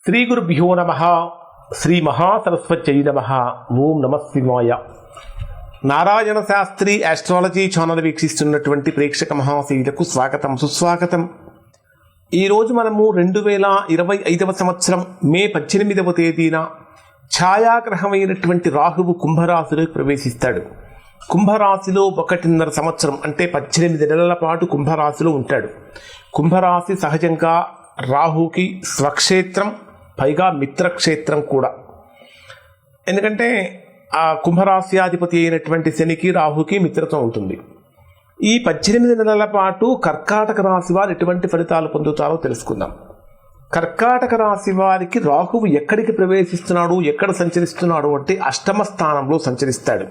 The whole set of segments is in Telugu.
శ్రీ గురుభ్యో నమః. శ్రీ మహాసరస్వత్యై నమః. ఓం నమః శివాయ. నారాయణ శాస్త్రి ఆస్ట్రాలజీ ఛానల్ వీక్షిస్తున్నటువంటి ప్రేక్షక మహాశీలకు స్వాగతం, సుస్వాగతం. ఈరోజు మనము 2025 సంవత్సరం మే 18వ తేదీన ఛాయాగ్రహమైనటువంటి రాహువు కుంభరాశిలో ప్రవేశిస్తాడు. కుంభరాశిలో 1.5 సంవత్సరం అంటే 18 నెలల పాటు కుంభరాశిలో ఉంటాడు. కుంభరాశి సహజంగా రాహుకి స్వక్షేత్రం, పైగా మిత్రక్షేత్రం కూడా. ఎందుకంటే ఆ కుంభరాశ్యాధిపతి అయినటువంటి శనికి రాహుకి మిత్రత్వం ఉంటుంది. ఈ 18 నెలల పాటు కర్కాటక రాశి వారు ఎటువంటి ఫలితాలు పొందుతారో తెలుసుకుందాం. కర్కాటక రాశి వారికి రాహువు ఎక్కడికి ప్రవేశిస్తున్నాడు, ఎక్కడ సంచరిస్తున్నాడు అంటే అష్టమ స్థానంలో సంచరిస్తాడు.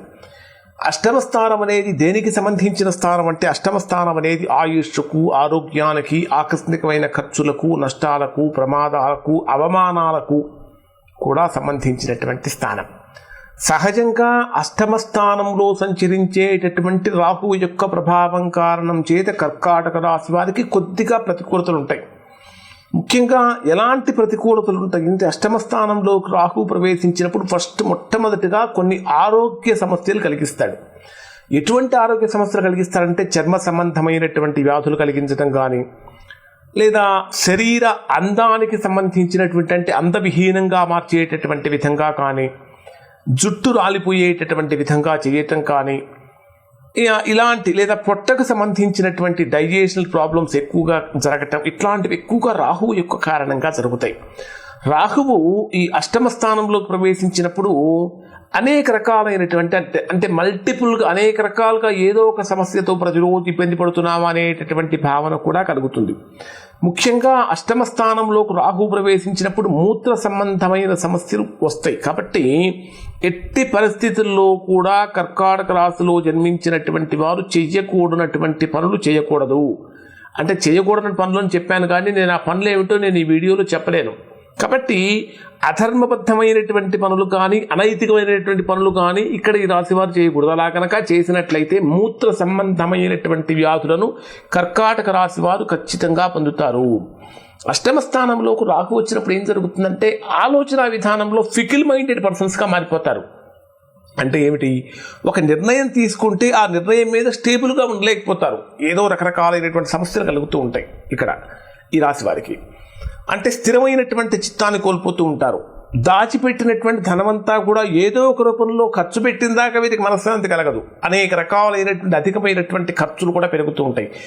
అష్టమ స్థానం అనేది దేనికి సంబంధించిన స్థానం అంటే అష్టమ స్థానం అనేది ఆయుష్కు, ఆరోగ్యానికి, ఆకస్మికమైన ఖర్చులకు, నష్టాలకు, ప్రమాదాలకు, అవమానాలకు కూడా సంబంధించినటువంటి స్థానం. సహజంగా అష్టమ స్థానంలో సంచరించేటటువంటి రాహువు యొక్క ప్రభావం కారణం చేత కర్కాటక రాశి వారికి కొద్దిగా ప్రతికూలతలు ఉంటాయి. ముఖ్యంగా ఎలాంటి ప్రతికూలతలు ఉంటాయి అంటే అష్టమ స్థానంలోకి రాహువు ప్రవేశించినప్పుడు మొట్టమొదటిగా కొన్ని ఆరోగ్య సమస్యలు కలిగిస్తాడు. ఎటువంటి ఆరోగ్య సమస్యలు కలిగిస్తాడంటే చర్మ సంబంధమైనటువంటి వ్యాధులు కలిగించడం కానీ, లేదా శరీర అందానికి సంబంధించినటువంటి అంటే అందవిహీనంగా మార్చేటటువంటి విధంగా కానీ, జుట్టు రాలిపోయేటటువంటి విధంగా చేయటం కానీ, ఇలాంటి లేదా పొట్టకు సంబంధించినటువంటి డైజెషనల్ ప్రాబ్లమ్స్ ఎక్కువగా జరగటం, ఇట్లాంటివి ఎక్కువగా రాహువు యొక్క కారణంగా జరుగుతాయి. రాహువు ఈ అష్టమ స్థానంలోకి ప్రవేశించినప్పుడు అనేక రకాలైనటువంటి అంటే మల్టిపుల్గా అనేక రకాలుగా ఏదో ఒక సమస్యతో ప్రతిరోజు ఇబ్బంది పడుతున్నామా అనేటటువంటి భావన కూడా కలుగుతుంది. ముఖ్యంగా అష్టమ స్థానంలోకి రాహువు ప్రవేశించినప్పుడు మూత్ర సంబంధమైన సమస్యలు వస్తాయి. కాబట్టి ఎట్టి పరిస్థితుల్లో కూడా కర్కాటక రాశిలో జన్మించినటువంటి వారు చేయకూడనటువంటి పనులు చేయకూడదు. అంటే చేయకూడని పనులు అని చెప్పాను కానీ నేను ఆ పనులు ఏమిటో నేను ఈ వీడియోలో చెప్పలేను. కాబట్టి అధర్మబద్ధమైనటువంటి పనులు కానీ, అనైతికమైనటువంటి పనులు కానీ ఇక్కడ ఈ రాశి వారు చేయకూడదు. అలా కనుక చేసినట్లయితే మూత్ర సంబంధమైనటువంటి వ్యాధులను కర్కాటక రాశి వారు ఖచ్చితంగా పొందుతారు. అష్టమ స్థానంలోకి రాహు వచ్చినప్పుడు ఏం జరుగుతుందంటే ఆలోచన విధానంలో ఫికిల్ మైండెడ్ పర్సన్స్గా మారిపోతారు. అంటే ఏమిటి, ఒక నిర్ణయం తీసుకుంటే ఆ నిర్ణయం మీద స్టేబుల్గా ఉండలేకపోతారు. ఏదో రకరకాలైనటువంటి సమస్యలు కలుగుతూ ఉంటాయి ఇక్కడ ఈ రాశి వారికి. అంటే స్థిరమైనటువంటి చిత్తాన్ని కోల్పోతూ ఉంటారు. దాచిపెట్టినటువంటి ధనమంతా కూడా ఏదో ఒక రూపంలో ఖర్చు పెట్టిన దాకా వీరికి మనశ్శాంతి కలగదు. అనేక రకాలైనటువంటి అధికమైనటువంటి ఖర్చులు కూడా పెరుగుతూ ఉంటాయి.